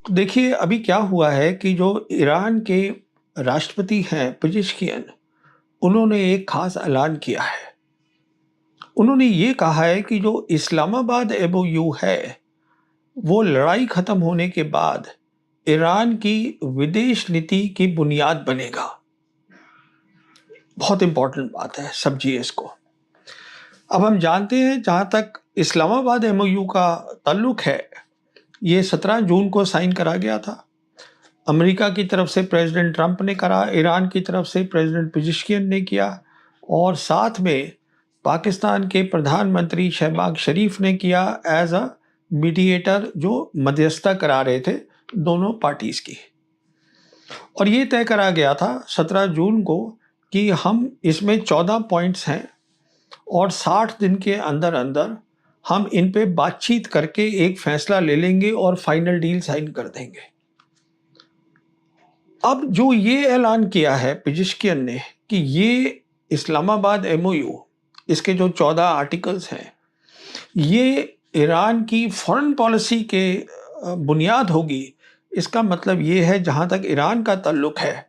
देखिए, अभी क्या हुआ है कि जो ईरान के राष्ट्रपति हैं पेजेश्कियन, उन्होंने एक खास ऐलान किया है। उन्होंने ये कहा है कि जो इस्लामाबाद एमओयू है, वो लड़ाई खत्म होने के बाद ईरान की विदेश नीति की बुनियाद बनेगा। बहुत इंपॉर्टेंट बात है, समझिए इसको। अब हम जानते हैं, जहाँ तक इस्लामाबाद एमओयू का ताल्लुक है, ये 17 जून को साइन करा गया था। अमेरिका की तरफ से प्रेसिडेंट ट्रंप ने करा, ईरान की तरफ से प्रेसिडेंट पेजेश्कियन ने किया, और साथ में पाकिस्तान के प्रधानमंत्री शहबाज शरीफ ने किया एज अ मीडिएटर, जो मध्यस्थता करा रहे थे दोनों पार्टीज की। और ये तय करा गया था 17 जून को कि हम इसमें 14 पॉइंट्स हैं और 60 दिन के अंदर अंदर हम इन पे बातचीत करके एक फैसला ले लेंगे और फाइनल डील साइन कर देंगे। अब जो ये ऐलान किया है पेजेश्कियन ने कि ये इस्लामाबाद एमओयू, इसके जो 14 आर्टिकल्स हैं, ये ईरान की फॉरेन पॉलिसी के बुनियाद होगी। इसका मतलब ये है, जहाँ तक ईरान का ताल्लुक है,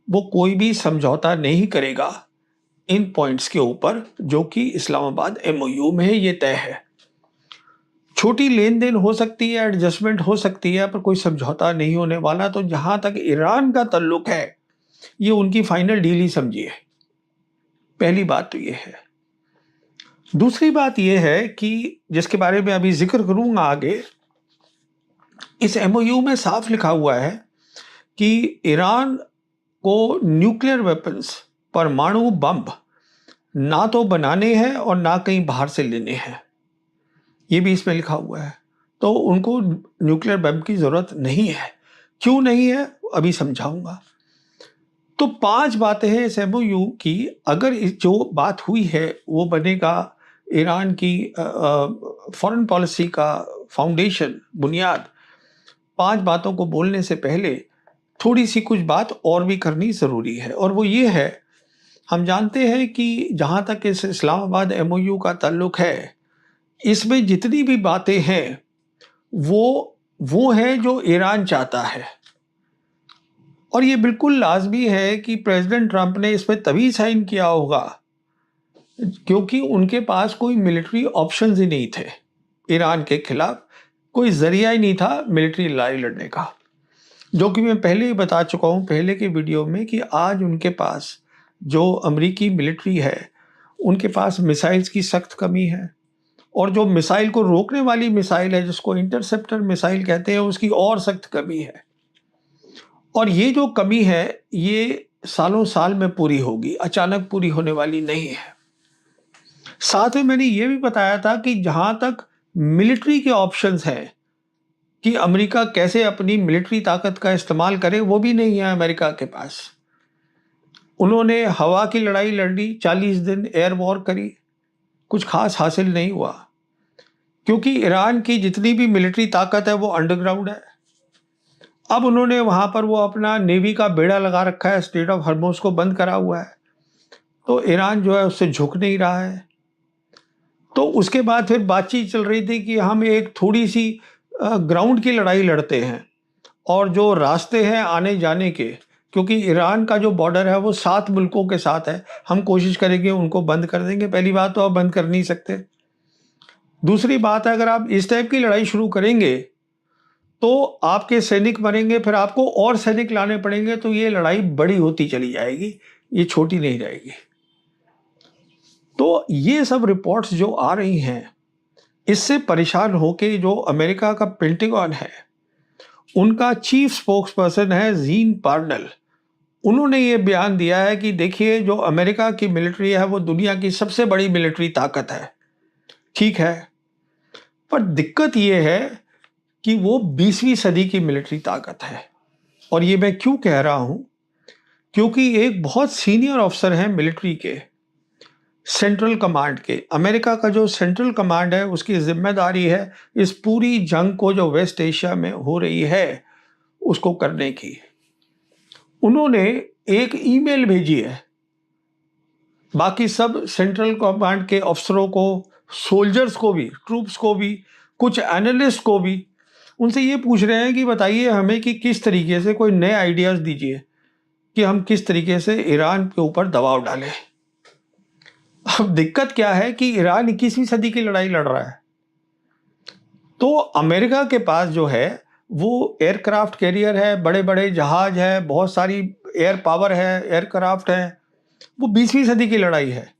वो कोई भी समझौता नहीं करेगा इन पॉइंट्स के ऊपर जो कि इस्लामाबाद एमओयू में है, ये तय है। छोटी लेन देन हो सकती है, एडजस्टमेंट हो सकती है, पर कोई समझौता नहीं होने वाला। तो जहां तक ईरान का ताल्लुक है, ये उनकी फाइनल डील ही समझिए। पहली बात तो ये है। दूसरी बात ये है कि जिसके बारे में अभी जिक्र करूंगा आगे, इस एमओयू में साफ लिखा हुआ है कि ईरान को न्यूक्लियर वेपन्स, परमाणु बम, ना तो बनाने हैं और ना कहीं बाहर से लेने हैं। ये भी इसमें लिखा हुआ है। तो उनको न्यूक्लियर बम की जरूरत नहीं है। क्यों नहीं है, अभी समझाऊंगा। तो 5 बातें हैं इस एमओयू की। अगर जो बात हुई है वो बनेगा ईरान की फॉरेन पॉलिसी का फाउंडेशन, बुनियाद। 5 बातों को बोलने से पहले थोड़ी सी कुछ बात और भी करनी जरूरी है, और वो ये है, हम जानते हैं कि जहां तक इस इस्लामाबाद एमओयू का ताल्लुक है, इसमें जितनी भी बातें हैं वो है जो ईरान चाहता है। और ये बिल्कुल लाजमी है कि प्रेसिडेंट ट्रंप ने इस पर तभी साइन किया होगा क्योंकि उनके पास कोई मिलिट्री ऑप्शंस ही नहीं थे। ईरान के खिलाफ कोई जरिया ही नहीं था मिलिट्री लड़ाई लड़ने का, जो कि मैं पहले ही बता चुका हूं पहले के वीडियो में कि आज उनके पास जो अमेरिकी मिलिट्री है, उनके पास मिसाइल्स की सख्त कमी है, और जो मिसाइल को रोकने वाली मिसाइल है, जिसको इंटरसेप्टर मिसाइल कहते हैं, उसकी और सख्त कमी है। और ये जो कमी है, ये सालों साल में पूरी होगी, अचानक पूरी होने वाली नहीं है। साथ में मैंने ये भी बताया था कि जहां तक मिलिट्री के ऑप्शंस हैं कि अमेरिका कैसे अपनी मिलिट्री ताकत का इस्तेमाल करे, वो भी नहीं है अमेरिका के पास। उन्होंने हवा की लड़ाई लड़ी, 40 दिन एयर वॉर करी, कुछ खास हासिल नहीं हुआ, क्योंकि ईरान की जितनी भी मिलिट्री ताकत है वो अंडरग्राउंड है। अब उन्होंने वहां पर वो अपना नेवी का बेड़ा लगा रखा है, स्ट्रेट ऑफ हॉर्मुज़ को बंद करा हुआ है, तो ईरान जो है उससे झुक नहीं रहा है। तो उसके बाद फिर बातचीत चल रही थी कि हम एक थोड़ी सी ग्राउंड की लड़ाई लड़ते हैं, और जो रास्ते हैं आने जाने के, क्योंकि ईरान का जो बॉर्डर है वो 7 मुल्कों के साथ है, हम कोशिश करेंगे उनको बंद कर देंगे। पहली बात तो आप बंद कर नहीं सकते। दूसरी बात है, अगर आप इस टाइप की लड़ाई शुरू करेंगे तो आपके सैनिक मरेंगे, फिर आपको और सैनिक लाने पड़ेंगे, तो ये लड़ाई बड़ी होती चली जाएगी, ये छोटी नहीं रहेगी। तो ये सब रिपोर्ट्स जो आ रही हैं, इससे परेशान होके जो अमेरिका का पेंटागन है, उनका चीफ स्पोक्स पर्सन है जीन पार्नेल, उन्होंने ये बयान दिया है कि देखिए, जो अमेरिका की मिलिट्री है वो दुनिया की सबसे बड़ी मिलिट्री ताकत है। ठीक है, पर दिक्कत ये है कि वो 20वीं सदी की मिलिट्री ताकत है। और ये मैं क्यों कह रहा हूं, क्योंकि एक बहुत सीनियर ऑफिसर हैं मिलिट्री के, सेंट्रल कमांड के, अमेरिका का जो सेंट्रल कमांड है, उसकी जिम्मेदारी है इस पूरी जंग को जो वेस्ट एशिया में हो रही है उसको करने की। उन्होंने एक ईमेल भेजी है बाकी सब सेंट्रल कमांड के अफसरों को, सोल्जर्स को भी, ट्रूप्स को भी, कुछ एनालिस्ट को भी। उनसे ये पूछ रहे हैं कि बताइए हमें कि किस तरीके से कोई नए आइडियाज़ दीजिए कि हम किस तरीके से ईरान के ऊपर दबाव डालें। अब दिक्कत क्या है कि ईरान 21वीं सदी की लड़ाई लड़ रहा है, तो अमेरिका के पास जो है वो एयरक्राफ्ट कैरियर है, बड़े-बड़े जहाज है, बहुत सारी एयर पावर है, एयरक्राफ्ट है, वो 20वीं सदी की लड़ाई है।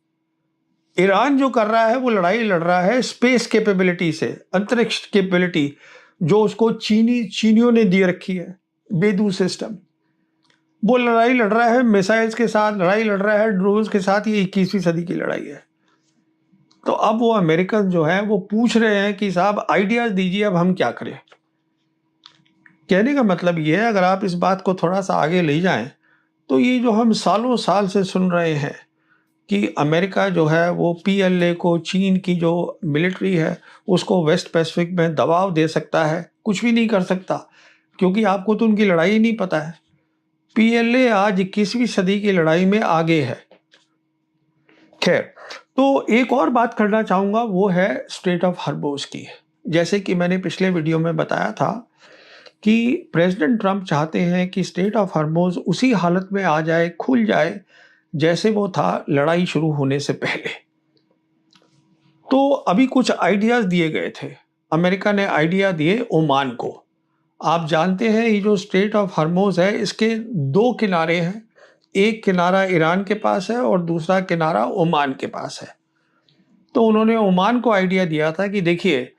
ईरान जो कर रहा है वो लड़ाई लड़ रहा है स्पेस कैपेबिलिटी से, अंतरिक्ष कैपेबिलिटी जो उसको चीनियों ने दे रखी है, बेदू सिस्टम। वो लड़ाई लड़ रहा है मिसाइल्स के साथ, लड़ाई लड़ रहा है ड्रोन्स के साथ। ये 21वीं सदी की लड़ाई है। तो अब वो अमेरिकन जो है वो पूछ रहे हैं कि साहब आइडियाज दीजिए, अब हम क्या करें। कहने का मतलब ये है, अगर आप इस बात को थोड़ा सा आगे ले जाएं तो ये जो हम सालों साल से सुन रहे हैं कि अमेरिका जो है वो पीएलए को, चीन की जो मिलिट्री है उसको वेस्ट पैसिफिक में दबाव दे सकता है, कुछ भी नहीं कर सकता, क्योंकि आपको तो उनकी लड़ाई ही नहीं पता है। पीएलए आज 21वीं सदी की लड़ाई में आगे है। खैर, तो एक और बात करना चाहूँगा, वो है स्ट्रेट ऑफ हॉर्मुज़ की। जैसे कि मैंने पिछले वीडियो में बताया था कि प्रेसिडेंट ट्रंप चाहते हैं कि स्ट्रेट ऑफ हॉर्मुज़ उसी हालत में आ जाए, खुल जाए जैसे वो था लड़ाई शुरू होने से पहले। तो अभी कुछ आइडियाज़ दिए गए थे। अमेरिका ने आइडिया दिए ओमान को। आप जानते हैं ये जो स्ट्रेट ऑफ हॉर्मुज़ है इसके 2 किनारे हैं। एक किनारा ईरान के पास है और दूसरा किनारा ओमान के पास है। तो उन्होंने ओमान को आइडिया दिया था कि देखिए,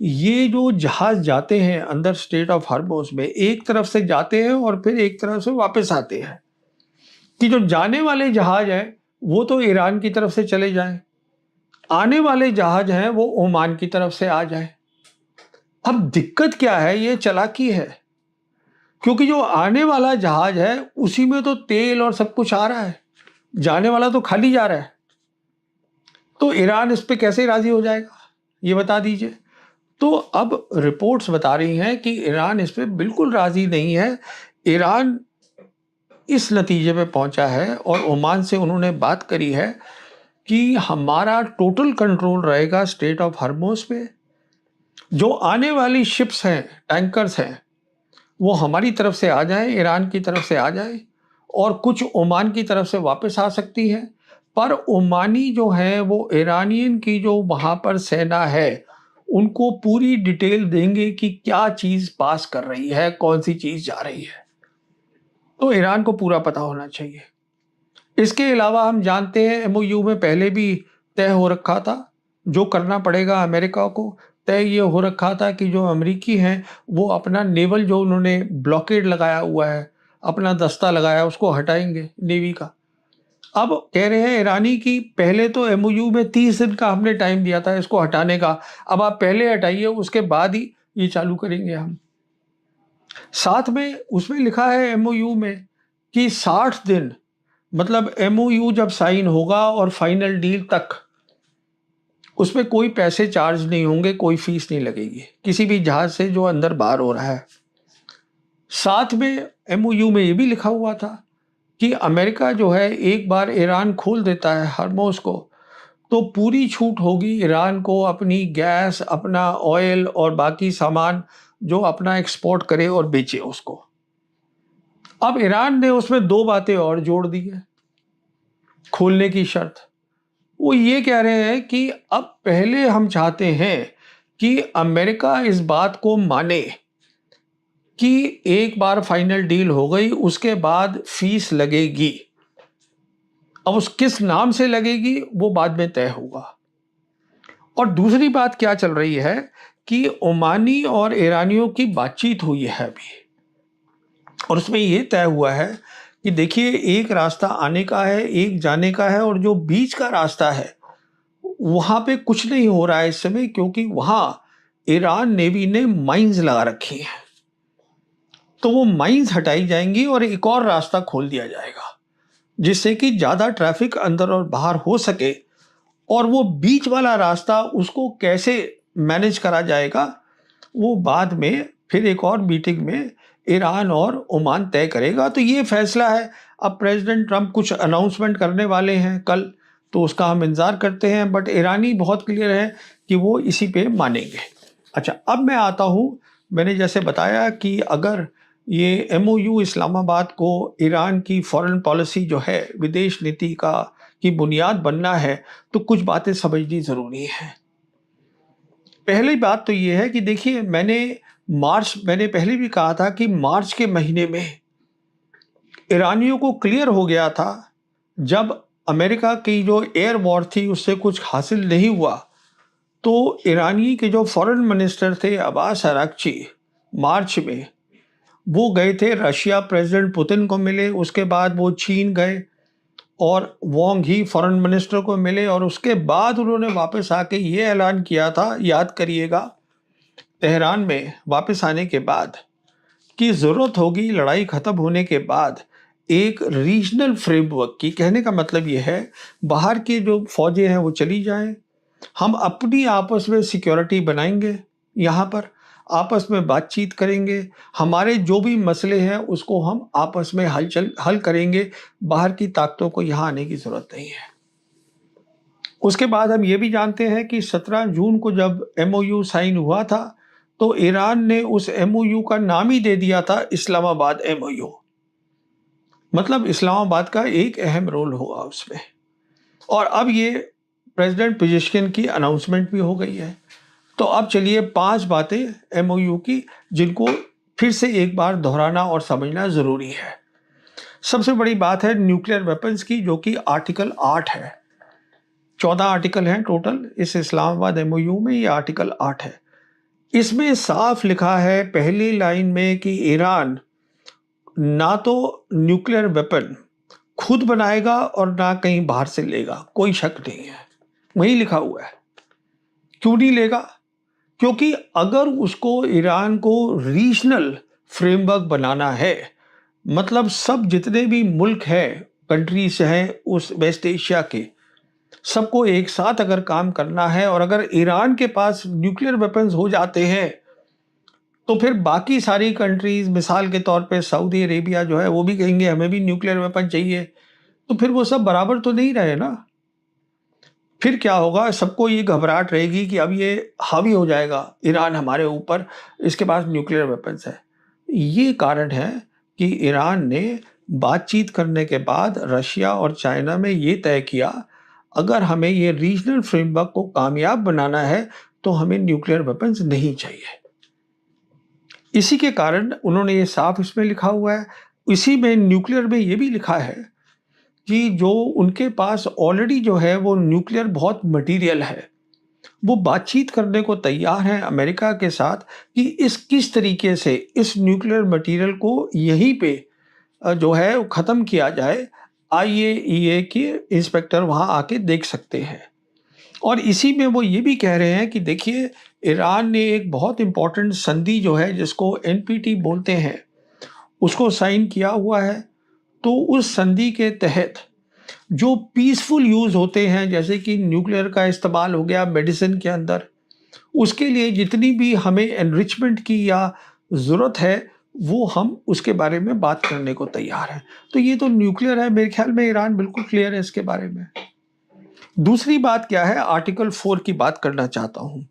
ये जो जहाज़ जाते हैं अंदर स्ट्रेट ऑफ हॉर्मुज़ में, एक तरफ से जाते हैं और फिर एक तरफ से वापस आते हैं, कि जो जाने वाले जहाज़ हैं वो तो ईरान की तरफ से चले जाएं, आने वाले जहाज़ हैं वो ओमान की तरफ से आ जाएं। अब दिक्कत क्या है, ये चालाकी है, क्योंकि जो आने वाला जहाज़ है उसी में तो तेल और सब कुछ आ रहा है, जाने वाला तो खाली जा रहा है। तो ईरान इस पे कैसे राज़ी हो जाएगा, ये बता दीजिए। तो अब रिपोर्ट्स बता रही हैं कि ईरान इस पे बिल्कुल राज़ी नहीं है। ईरान इस नतीजे पे पहुंचा है और ओमान से उन्होंने बात करी है कि हमारा टोटल कंट्रोल रहेगा स्ट्रेट ऑफ हॉर्मुज़ पे। जो आने वाली शिप्स हैं, टैंकर्स हैं, वो हमारी तरफ से आ जाएं, ईरान की तरफ से आ जाएं, और कुछ ओमान की तरफ से वापस आ सकती हैं। पर ओमानी जो है वो ईरानियन की जो वहाँ पर सेना है उनको पूरी डिटेल देंगे कि क्या चीज़ पास कर रही है, कौन सी चीज़ जा रही है। तो ईरान को पूरा पता होना चाहिए। इसके अलावा हम जानते हैं एमओयू में पहले भी तय हो रखा था, जो करना पड़ेगा अमेरिका को। तय ये हो रखा था कि जो अमेरिकी हैं वो अपना नेवल, जो उन्होंने ब्लॉकेड लगाया हुआ है, अपना दस्ता लगाया, उसको हटाएंगे नेवी का। अब कह रहे हैं ईरानी की पहले तो एमओयू में 30 दिन का हमने टाइम दिया था इसको हटाने का, अब आप पहले हटाइए, उसके बाद ही ये चालू करेंगे हम। साथ में उसमें लिखा है एमओयू में कि 60 दिन, मतलब एमओयू जब साइन होगा और फाइनल डील तक, उसमें कोई पैसे चार्ज नहीं होंगे, कोई फीस नहीं लगेगी किसी भी जहाज से जो अंदर बाहर हो रहा है। साथ में एमओयू में ये भी लिखा हुआ था कि अमेरिका जो है एक बार ईरान खोल देता है हॉर्मुज़ को तो पूरी छूट होगी ईरान को अपनी गैस, अपना ऑयल और बाकी सामान जो अपना एक्सपोर्ट करे और बेचे उसको। अब ईरान ने उसमें 2 बातें और जोड़ दी है खोलने की शर्त। वो ये कह रहे हैं कि अब पहले हम चाहते हैं कि अमेरिका इस बात को माने कि एक बार फाइनल डील हो गई उसके बाद फीस लगेगी। अब उस किस नाम से लगेगी वो बाद में तय होगा। और दूसरी बात क्या चल रही है कि ओमानी और ईरानियों की बातचीत हुई है अभी, और उसमें ये तय हुआ है कि देखिए, एक रास्ता आने का है, एक जाने का है, और जो बीच का रास्ता है वहाँ पे कुछ नहीं हो रहा है इस समय, क्योंकि वहाँ ईरान नेवी ने माइंस लगा रखी हैं। तो वो माइंस हटाई जाएंगी और एक और रास्ता खोल दिया जाएगा जिससे कि ज़्यादा ट्रैफिक अंदर और बाहर हो सके। और वो बीच वाला रास्ता उसको कैसे मैनेज करा जाएगा वो बाद में फिर एक और मीटिंग में ईरान और ओमान तय करेगा। तो ये फैसला है। अब प्रेसिडेंट ट्रंप कुछ अनाउंसमेंट करने वाले हैं कल, तो उसका हम इंतज़ार करते हैं, बट ईरानी बहुत क्लियर है कि वो इसी पे मानेंगे। अच्छा, अब मैं आता हूँ मैंने जैसे बताया कि अगर ये एमओयू इस्लामाबाद को ईरान की फॉरेन पॉलिसी जो है, विदेश नीति का की बुनियाद बनना है, तो कुछ बातें समझनी ज़रूरी है। पहली बात तो ये है कि देखिए, मैंने पहले भी कहा था कि मार्च के महीने में ईरानियों को क्लियर हो गया था, जब अमेरिका की जो एयर वॉर थी उससे कुछ हासिल नहीं हुआ, तो ईरानी के जो फॉरेन मिनिस्टर थे अब्बास अरागची, मार्च में वो गए थे रशिया प्रेसिडेंट पुतिन को मिले, उसके बाद वो चीन गए और वांग ही फॉरेन मिनिस्टर को मिले, और उसके बाद उन्होंने वापस आके ये ऐलान किया था, याद करिएगा, तेहरान में वापस आने के बाद, कि ज़रूरत होगी लड़ाई ख़त्म होने के बाद एक रीजनल फ्रेमवर्क की। कहने का मतलब ये है, बाहर की जो फ़ौजें हैं वो चली जाएं, हम अपनी आपस में सिक्योरिटी बनाएंगे, यहाँ पर आपस में बातचीत करेंगे, हमारे जो भी मसले हैं उसको हम आपस में हल करेंगे, बाहर की ताकतों को यहाँ आने की ज़रूरत नहीं है। उसके बाद हम ये भी जानते हैं कि 17 जून को जब एमओयू साइन हुआ था, तो ईरान ने उस एमओयू का नाम ही दे दिया था इस्लामाबाद एमओयू। मतलब इस्लामाबाद का एक अहम रोल होगा उसमें। और अब ये प्रेसिडेंट पिजेश्किन की अनाउंसमेंट भी हो गई है। तो अब चलिए 5 बातें एमओयू की, जिनको फिर से एक बार दोहराना और समझना ज़रूरी है। सबसे बड़ी बात है न्यूक्लियर वेपन्स की, जो कि आर्टिकल 8 है। 14 आर्टिकल हैं टोटल इस इस्लामाबाद एमओयू में, ये आर्टिकल 8 है। इसमें साफ लिखा है पहली लाइन में कि ईरान ना तो न्यूक्लियर वेपन खुद बनाएगा और ना कहीं बाहर से लेगा, कोई शक नहीं है, वही लिखा हुआ है। क्यों नहीं लेगा? क्योंकि अगर उसको ईरान को रीजनल फ्रेमवर्क बनाना है, मतलब सब जितने भी मुल्क हैं, कंट्रीज हैं उस वेस्ट एशिया के, सबको एक साथ अगर काम करना है, और अगर ईरान के पास न्यूक्लियर वेपन्स हो जाते हैं, तो फिर बाकी सारी कंट्रीज, मिसाल के तौर पे सऊदी अरेबिया जो है, वो भी कहेंगे हमें भी न्यूक्लियर वेपन चाहिए, तो फिर वो सब बराबर तो नहीं रहे ना। फिर क्या होगा, सबको ये घबराहट रहेगी कि अब ये हावी हो जाएगा ईरान हमारे ऊपर, इसके पास न्यूक्लियर वेपन्स है। ये कारण है कि ईरान ने बातचीत करने के बाद रशिया और चाइना में ये तय किया, अगर हमें ये रीजनल फ्रेमवर्क को कामयाब बनाना है तो हमें न्यूक्लियर वेपन्स नहीं चाहिए। इसी के कारण उन्होंने ये साफ इसमें लिखा हुआ है। इसी में न्यूक्लियर में ये भी लिखा है कि जो उनके पास ऑलरेडी जो है वो न्यूक्लियर बहुत मटेरियल है, वो बातचीत करने को तैयार हैं अमेरिका के साथ कि किस तरीके से इस न्यूक्लियर मटेरियल को यहीं पे जो है वो ख़त्म किया जाए। आईएईए के इंस्पेक्टर वहाँ आके देख सकते हैं। और इसी में वो ये भी कह रहे हैं कि देखिए, ईरान ने एक बहुत इम्पोर्टेंट संधि जो है, जिसको एनपीटी बोलते हैं, उसको साइन किया हुआ है। तो उस संधि के तहत जो पीसफुल यूज़ होते हैं, जैसे कि न्यूक्लियर का इस्तेमाल हो गया मेडिसिन के अंदर, उसके लिए जितनी भी हमें एनरिचमेंट की या ज़रूरत है, वो हम उसके बारे में बात करने को तैयार हैं। तो ये तो न्यूक्लियर है, मेरे ख्याल में ईरान बिल्कुल क्लियर है इसके बारे में। दूसरी बात क्या है, आर्टिकल 4 की बात करना चाहता हूँ।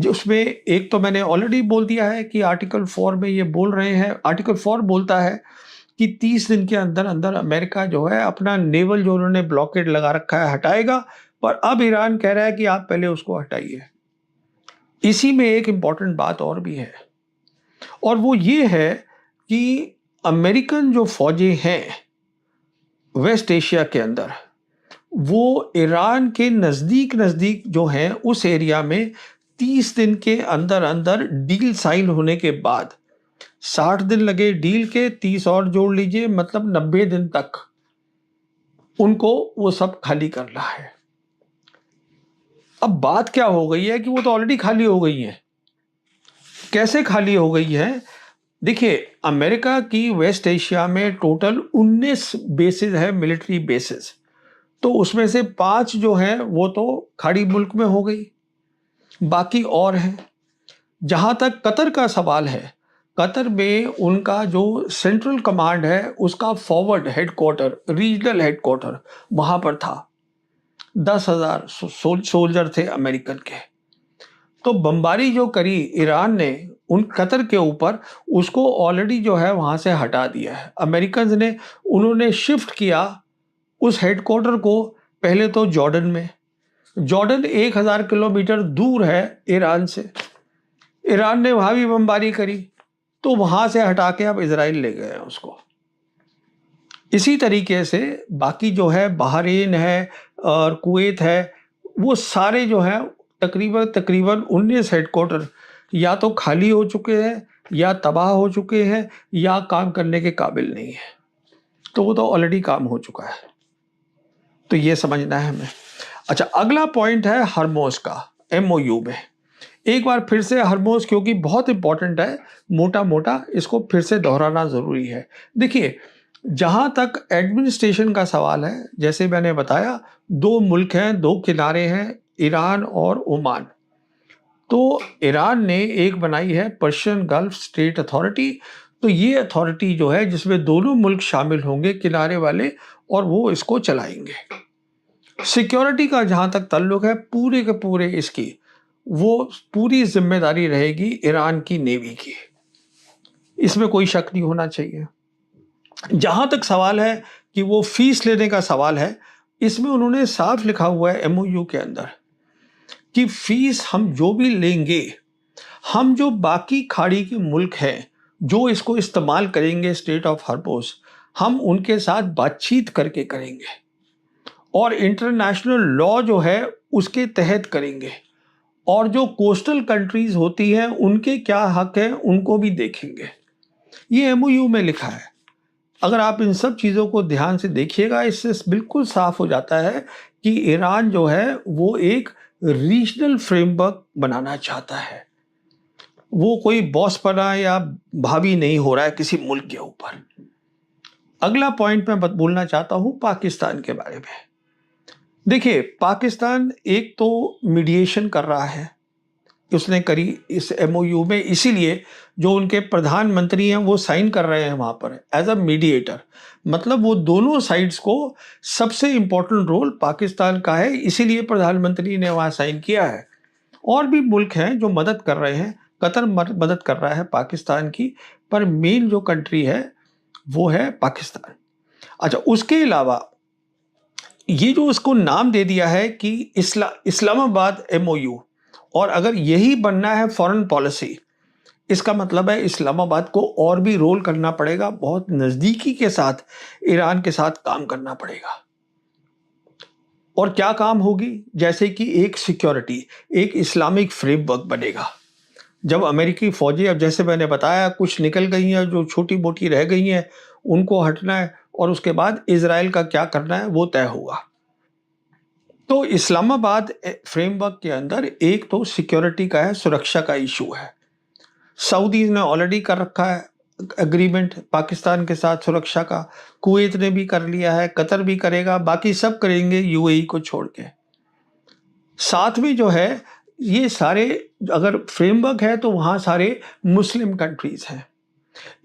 उसमें एक तो मैंने ऑलरेडी बोल दिया है कि आर्टिकल 4 में ये बोल रहे हैं, आर्टिकल 4 बोलता है कि 30 दिन के अंदर अंदर अमेरिका जो है अपना नेवल जो उन्होंने ब्लॉकेड लगा रखा है हटाएगा, पर अब ईरान कह रहा है कि आप पहले उसको हटाइए। इसी में एक इम्पॉर्टेंट बात और भी है, और वो ये है कि अमेरिकन जो फौजें हैं वेस्ट एशिया के अंदर, वो ईरान के नज़दीक जो हैं उस एरिया में 30 दिन के अंदर अंदर डील साइन होने के बाद, 60 दिन लगे डील के, 30 और जोड़ लीजिए, मतलब 90 दिन तक उनको वो सब खाली करना है। अब बात क्या हो गई है कि वो तो ऑलरेडी खाली हो गई है। कैसे खाली हो गई है? देखिए, अमेरिका की वेस्ट एशिया में टोटल 19 बेसेस है, मिलिट्री बेसेस। तो उसमें से 5 जो हैं वो तो खाड़ी मुल्क में हो गई, बाकी और हैं। जहाँ तक कतर का सवाल है, कतर में उनका जो सेंट्रल कमांड है उसका फॉरवर्ड हेडक्वार्टर, रीजनल हेडक्वार्टर वहाँ पर था। 10,000 सोल्जर थे अमेरिकन के। तो बमबारी जो करी ईरान ने उन कतर के ऊपर उसको ऑलरेडी जो है वहाँ से हटा दिया है। अमेरिकन्स ने उन्होंने शिफ्ट किया उस हेडक्वार्टर को पहले तो जॉर्डन में। जॉर्डन 1000 किलोमीटर दूर है ईरान से। ईरान ने वहाँ भी बमबारी करी तो वहाँ से हटा के अब इजराइल ले गए हैं उसको। इसी तरीके से बाकी जो है बहरीन है और कुवैत है, वो सारे जो हैं तकरीबन 19 हेडक्वार्टर या तो खाली हो चुके हैं या तबाह हो चुके हैं या काम करने के काबिल नहीं है। तो वो तो ऑलरेडी काम हो चुका है, तो ये समझना है हमें। अच्छा, अगला पॉइंट है हरमोज का एमओयू में। एक बार फिर से हरमोज क्योंकि बहुत इंपॉर्टेंट है, मोटा मोटा इसको फिर से दोहराना ज़रूरी है। देखिए, जहाँ तक एडमिनिस्ट्रेशन का सवाल है, जैसे मैंने बताया 2 मुल्क हैं, 2 किनारे हैं, ईरान और ओमान। तो ईरान ने एक बनाई है पर्शियन गल्फ स्टेट अथॉरिटी। तो ये अथॉरिटी जो है जिसमें दोनों मुल्क शामिल होंगे किनारे वाले, और वो इसको चलाएंगे। सिक्योरिटी का जहाँ तक ताल्लुक है, पूरे के पूरे इसकी वो पूरी जिम्मेदारी रहेगी ईरान की नेवी की, इसमें कोई शक नहीं होना चाहिए। जहाँ तक सवाल है कि वो फीस लेने का सवाल है, इसमें उन्होंने साफ लिखा हुआ है एमओयू के अंदर कि फीस हम जो भी लेंगे, हम जो बाकी खाड़ी के मुल्क हैं जो इसको इस्तेमाल करेंगे स्टेट ऑफ हॉर्मुज़, हम उनके साथ बातचीत करके करेंगे और इंटरनेशनल लॉ जो है उसके तहत करेंगे, और जो कोस्टल कंट्रीज होती हैं उनके क्या हक हैं उनको भी देखेंगे। ये एमओयू में लिखा है। अगर आप इन सब चीज़ों को ध्यान से देखिएगा, इससे बिल्कुल साफ हो जाता है कि ईरान जो है वो एक रीजनल फ्रेमवर्क बनाना चाहता है। वो कोई बॉस बना या भाभी नहीं हो रहा है किसी मुल्क के ऊपर। अगला पॉइंट मैं बोलना चाहता हूँ पाकिस्तान के बारे में। देखिए, पाकिस्तान एक तो मीडिएशन कर रहा है, उसने करी इस एमओयू में, इसीलिए जो उनके प्रधानमंत्री हैं वो साइन कर रहे हैं वहाँ पर एज अ मीडिएटर। मतलब वो दोनों साइड्स को, सबसे इम्पोर्टेंट रोल पाकिस्तान का है, इसीलिए प्रधानमंत्री ने वहाँ साइन किया है। और भी मुल्क हैं जो मदद कर रहे हैं, कतर मदद कर रहा है पाकिस्तान की, पर मेन जो कंट्री है वो है पाकिस्तान। अच्छा, उसके अलावा ये जो उसको नाम दे दिया है कि इस्लामाबाद एमओयू, और अगर यही बनना है फॉरेन पॉलिसी, इसका मतलब है इस्लामाबाद को और भी रोल करना पड़ेगा, बहुत नज़दीकी के साथ ईरान के साथ काम करना पड़ेगा। और क्या काम होगी? जैसे कि एक सिक्योरिटी, एक इस्लामिक फ्रेमवर्क बनेगा। जब अमेरिकी फौजी, अब जैसे मैंने बताया, कुछ निकल गई हैं, जो छोटी मोटी रह गई हैं उनको हटना है, और उसके बाद इजराइल का क्या करना है वो तय होगा। तो इस्लामाबाद फ्रेमवर्क के अंदर एक तो सिक्योरिटी का है, सुरक्षा का इशू है। सऊदी ने ऑलरेडी कर रखा है एग्रीमेंट पाकिस्तान के साथ सुरक्षा का, कुवैत ने भी कर लिया है, कतर भी करेगा, बाकी सब करेंगे यूएई को छोड़ के। साथ में जो है ये सारे, अगर फ्रेमवर्क है तो वहाँ सारे मुस्लिम कंट्रीज हैं।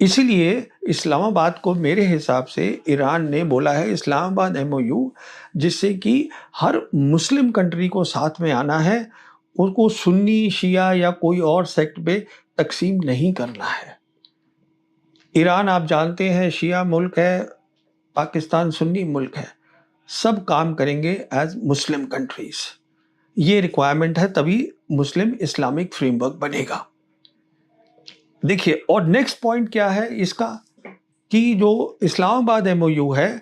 इसीलिए इस्लामाबाद को मेरे हिसाब से ईरान ने बोला है इस्लामाबाद एमओयू, जिससे कि हर मुस्लिम कंट्री को साथ में आना है, उनको सुन्नी शिया या कोई और सेक्ट पे तकसीम नहीं करना है। ईरान आप जानते हैं शिया मुल्क है, पाकिस्तान सुन्नी मुल्क है, सब काम करेंगे एज मुस्लिम कंट्रीज। ये रिक्वायरमेंट है, तभी मुस्लिम इस्लामिक फ्रेमवर्क बनेगा। देखिए, और नेक्स्ट पॉइंट क्या है इसका, कि जो इस्लामाबाद एमओयू है,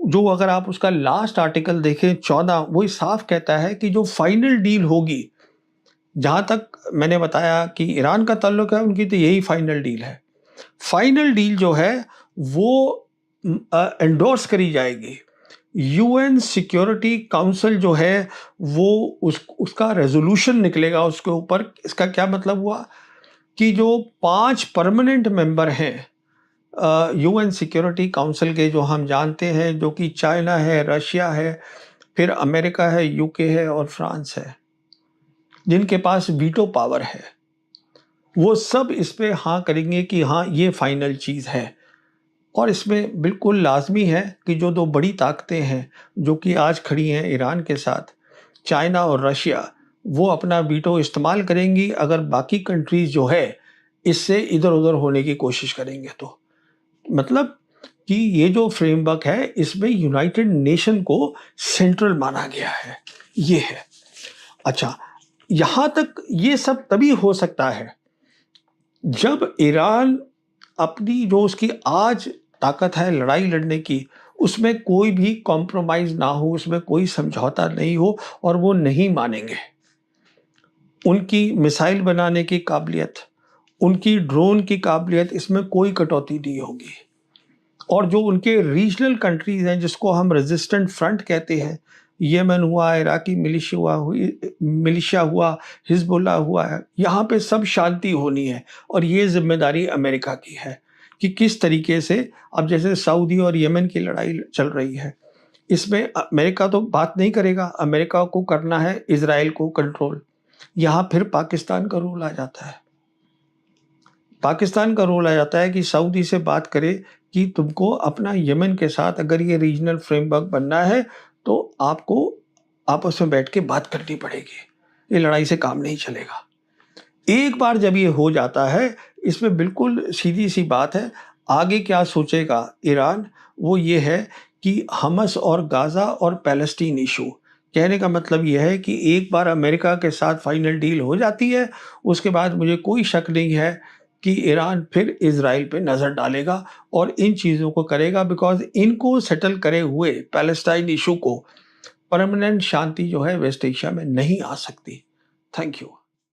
जो अगर आप उसका लास्ट आर्टिकल देखें 14, वो साफ कहता है कि जो फाइनल डील होगी, जहाँ तक मैंने बताया कि ईरान का ताल्लुक है, उनकी तो यही फाइनल डील है। फाइनल डील जो है वो एंडोर्स करी जाएगी। यूएन सिक्योरिटी काउंसिल जो है वो उसका रेजोल्यूशन निकलेगा उसके ऊपर। इसका क्या मतलब हुआ कि जो 5 परमानेंट मेंबर हैं यूएन सिक्योरिटी काउंसिल के, जो हम जानते हैं, जो कि चाइना है, रशिया है, फिर अमेरिका है, यूके है और फ्रांस है, जिनके पास वीटो पावर है, वो सब इस पे हाँ करेंगे कि हाँ ये फाइनल चीज़ है। और इसमें बिल्कुल लाजमी है कि जो 2 बड़ी ताकतें हैं जो कि आज खड़ी हैं ईरान के साथ, चाइना और रशिया, वो अपना वीटो इस्तेमाल करेंगी अगर बाकी कंट्रीज़ जो है इससे इधर उधर होने की कोशिश करेंगे तो मतलब कि ये जो फ्रेमवर्क है इसमें यूनाइटेड नेशन को सेंट्रल माना गया है, ये है। अच्छा, यहाँ तक ये सब तभी हो सकता है जब ईरान अपनी जो उसकी आज ताकत है लड़ाई लड़ने की, उसमें कोई भी कॉम्प्रोमाइज़ ना हो, उसमें कोई समझौता नहीं हो और वो नहीं मानेंगे। उनकी मिसाइल बनाने की काबिलियत, उनकी ड्रोन की काबिलियत, इसमें कोई कटौती नहीं होगी। और जो उनके रीजनल कंट्रीज़ हैं जिसको हम रेजिस्टेंट फ्रंट कहते हैं, यमन हुआ, इराकी मिलिशिया हुआ, हिज़्बुल्लाह हुआ है, यहाँ पे सब शांति होनी है और ये ज़िम्मेदारी अमेरिका की है कि किस तरीके से अब जैसे सऊदी और यमन की लड़ाई चल रही है, इसमें अमेरिका तो बात नहीं करेगा, अमेरिका को करना है इज़राइल को कंट्रोल। यहाँ फिर पाकिस्तान का रोल आ जाता है। पाकिस्तान का रोल आ जाता है कि सऊदी से बात करे कि तुमको अपना यमन के साथ अगर ये रीजनल फ्रेमवर्क बनना है तो आपको आपस में बैठ के बात करनी पड़ेगी, ये लड़ाई से काम नहीं चलेगा। एक बार जब ये हो जाता है, इसमें बिल्कुल सीधी सी बात है, आगे क्या सोचेगा ईरान वो ये है कि हमास और गाज़ा और पैलेस्टीन इशू, कहने का मतलब ये है कि एक बार अमेरिका के साथ फाइनल डील हो जाती है, उसके बाद मुझे कोई शक नहीं है कि ईरान फिर इज़राइल पे नज़र डालेगा और इन चीज़ों को करेगा, बिकॉज़ इनको सेटल करे हुए पैलेस्टाइन इशू को परमानेंट शांति जो है वेस्ट एशिया में नहीं आ सकती। Thank you.